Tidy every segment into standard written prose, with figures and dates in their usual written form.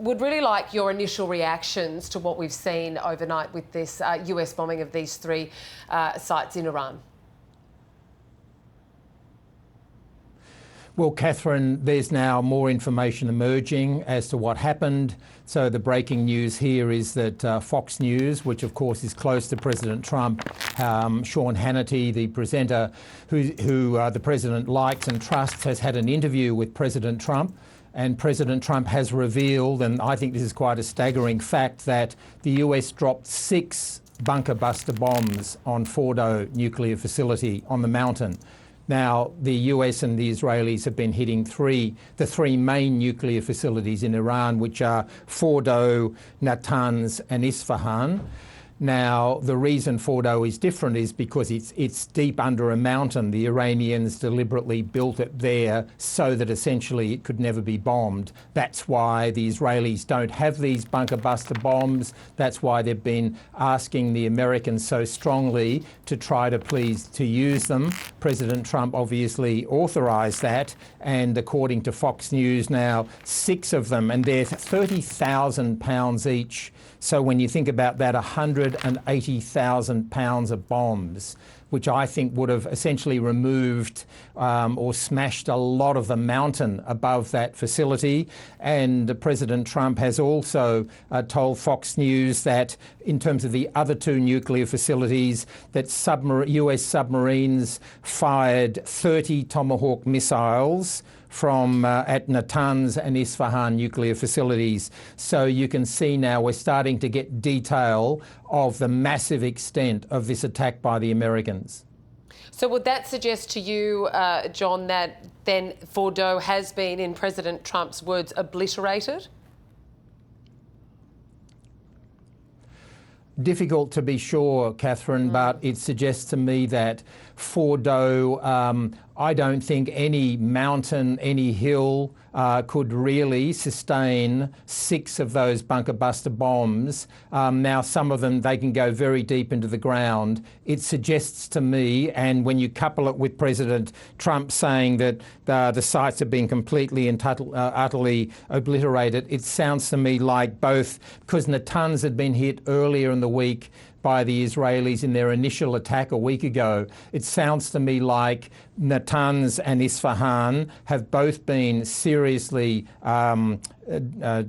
Would really like your initial reactions to what we've seen overnight with this US bombing of these three sites in Iran. Well, Catherine, there's now more information emerging as to what happened. So the breaking news here is that Fox News, which of course is close to President Trump, Sean Hannity, the presenter who the president likes and trusts, has had an interview with President Trump. And President Trump has revealed, and I think this is quite a staggering fact, that the US dropped 6 bunker buster bombs on Fordow nuclear facility on the mountain. Now, the US and the Israelis have been hitting the three main nuclear facilities in Iran, which are Fordow, Natanz and Isfahan. Now, the reason Fordow is different is because it's deep under a mountain. The Iranians deliberately built it there so that essentially it could never be bombed. That's why the Israelis don't have these bunker buster bombs. That's why they've been asking the Americans so strongly to try to use them. President Trump obviously authorised that, and according to Fox News now, 6 of them, and they're 30,000 pounds each. So when you think about that, 180,000 pounds of bombs, which I think would have essentially removed or smashed a lot of the mountain above that facility. And President Trump has also told Fox News that in terms of the other 2 nuclear facilities, that US submarines fired 30 Tomahawk missiles from at Natanz and Isfahan nuclear facilities. So you can see now we're starting to get detail of the massive extent of this attack by the Americans. So would that suggest to you, John, that then Fordow has been, in President Trump's words, obliterated? Difficult to be sure, Catherine, but it suggests to me that Fordow, I don't think any mountain, any hill could really sustain 6 of those bunker buster bombs. Now, some of them, they can go very deep into the ground. It suggests to me, and when you couple it with President Trump saying that the sites have been completely and utterly obliterated, it sounds to me like both, because Natanz had been hit earlier in the week by the Israelis in their initial attack a week ago. It sounds to me like Natanz and Isfahan have both been seriously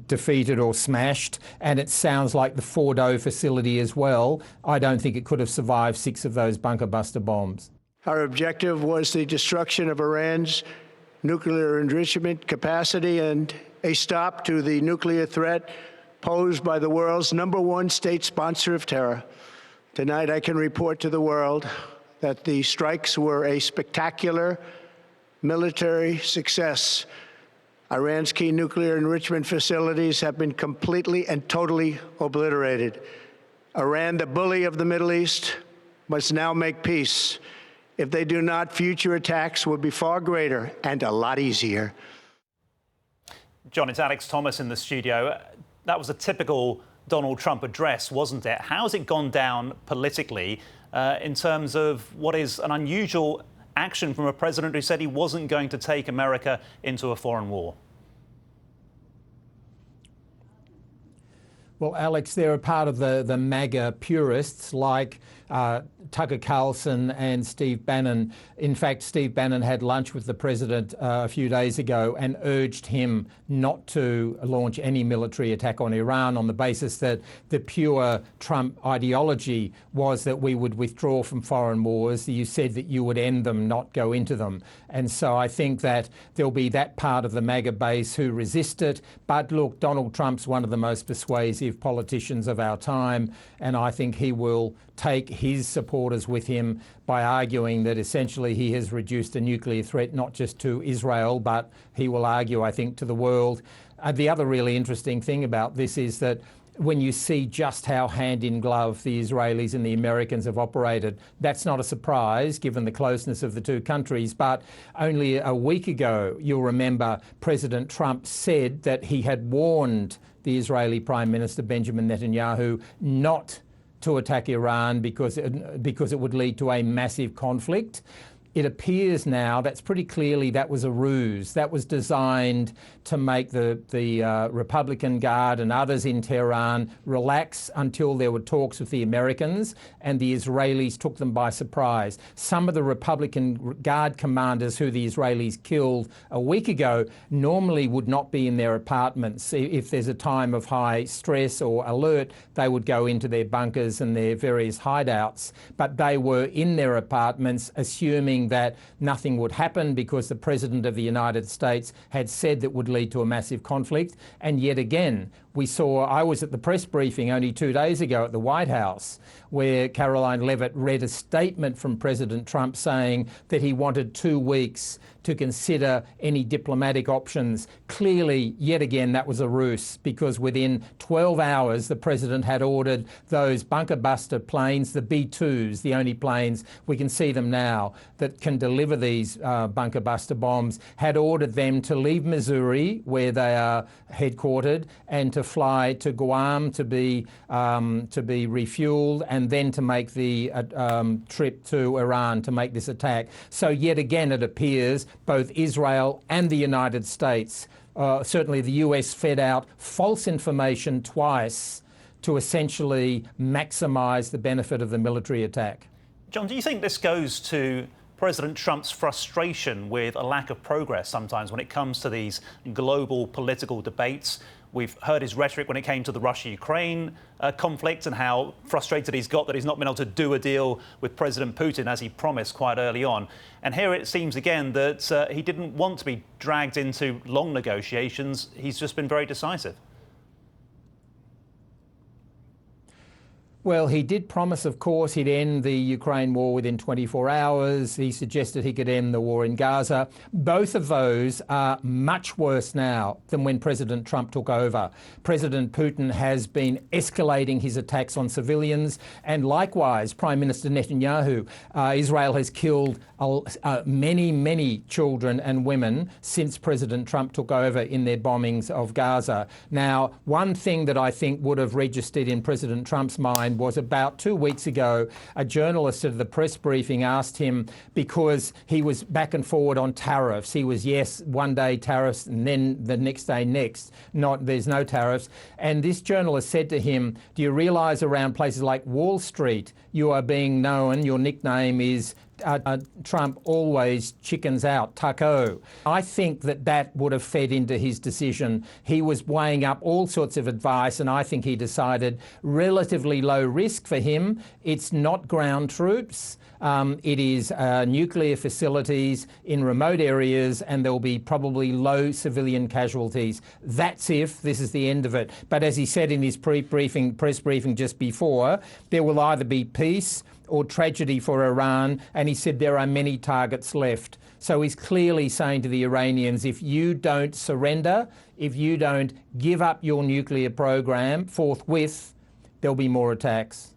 defeated or smashed, and it sounds like the Fordow facility as well. I don't think it could have survived 6 of those bunker buster bombs. Our objective was the destruction of Iran's nuclear enrichment capacity and a stop to the nuclear threat posed by the world's #1 state sponsor of terror. Tonight, I can report to the world that the strikes were a spectacular military success. Iran's key nuclear enrichment facilities have been completely and totally obliterated. Iran, the bully of the Middle East, must now make peace. If they do not, future attacks will be far greater and a lot easier. John, it's Alex Thomas in the studio. That was a typical Donald Trump address, wasn't it? How has it gone down politically in terms of what is an unusual action from a president who said he wasn't going to take America into a foreign war? Well, Alex, they're a part of the MAGA purists like Tucker Carlson and Steve Bannon. In fact, Steve Bannon had lunch with the president a few days ago and urged him not to launch any military attack on Iran on the basis that the pure Trump ideology was that we would withdraw from foreign wars. You said that you would end them, not go into them. And so I think that there'll be that part of the MAGA base who resist it. But look, Donald Trump's one of the most persuasive politicians of our time, and I think he will take his supporters with him by arguing that essentially he has reduced a nuclear threat not just to Israel, but he will argue, I think, to the world. The other really interesting thing about this is that when you see just how hand in glove the Israelis and the Americans have operated, that's not a surprise given the closeness of the two countries. But only a week ago, you'll remember, President Trump said that he had warned the Israeli Prime Minister Benjamin Netanyahu not to attack Iran because it would lead to a massive conflict. it appears now that's pretty clearly that was a ruse. That was designed to make the Republican Guard and others in Tehran relax until there were talks with the Americans, and the Israelis took them by surprise. Some of the Republican Guard commanders who the Israelis killed a week ago normally would not be in their apartments. If there's a time of high stress or alert, they would go into their bunkers and their various hideouts. But they were in their apartments, assuming that nothing would happen because the President of the United States had said that would lead to a massive conflict. And yet again, I was at the press briefing only 2 days ago at the White House, where Caroline Leavitt read a statement from President Trump saying that he wanted 2 weeks to consider any diplomatic options. Clearly, yet again, that was a ruse, because within 12 hours, the president had ordered those bunker buster planes, the B-2s, the only planes, we can see them now, that can deliver these bunker buster bombs, had ordered them to leave Missouri, where they are headquartered, and to fly to Guam to be refueled, and then to make the trip to Iran to make this attack. So yet again, it appears both Israel and the United States, certainly the US, fed out false information twice to essentially maximise the benefit of the military attack. John, do you think this goes to President Trump's frustration with a lack of progress sometimes when it comes to these global political debates? We've heard his rhetoric when it came to the Russia-Ukraine conflict, and how frustrated he's got that he's not been able to do a deal with President Putin as he promised quite early on. And here it seems again that he didn't want to be dragged into long negotiations. He's just been very decisive. Well, he did promise, of course, he'd end the Ukraine war within 24 hours. He suggested he could end the war in Gaza. Both of those are much worse now than when President Trump took over. President Putin has been escalating his attacks on civilians, and likewise, Prime Minister Netanyahu. Israel has killed many children and women since President Trump took over in their bombings of Gaza. Now, one thing that I think would have registered in President Trump's mind was about 2 weeks ago, a journalist at the press briefing asked him, because he was back and forward on tariffs. He was, yes, one day tariffs, and then the next day there's no tariffs. And this journalist said to him, do you realise around places like Wall Street, you are being known, your nickname is Trump always chickens out, Taco. I think that would have fed into his decision. He was weighing up all sorts of advice, and I think he decided relatively low risk for him. It's not ground troops. It is nuclear facilities in remote areas, and there will be probably low civilian casualties. That's if this is the end of it. But as he said in his press briefing just before, there will either be peace or tragedy for Iran, and he said there are many targets left. So he's clearly saying to the Iranians, if you don't surrender, if you don't give up your nuclear program forthwith, there'll be more attacks.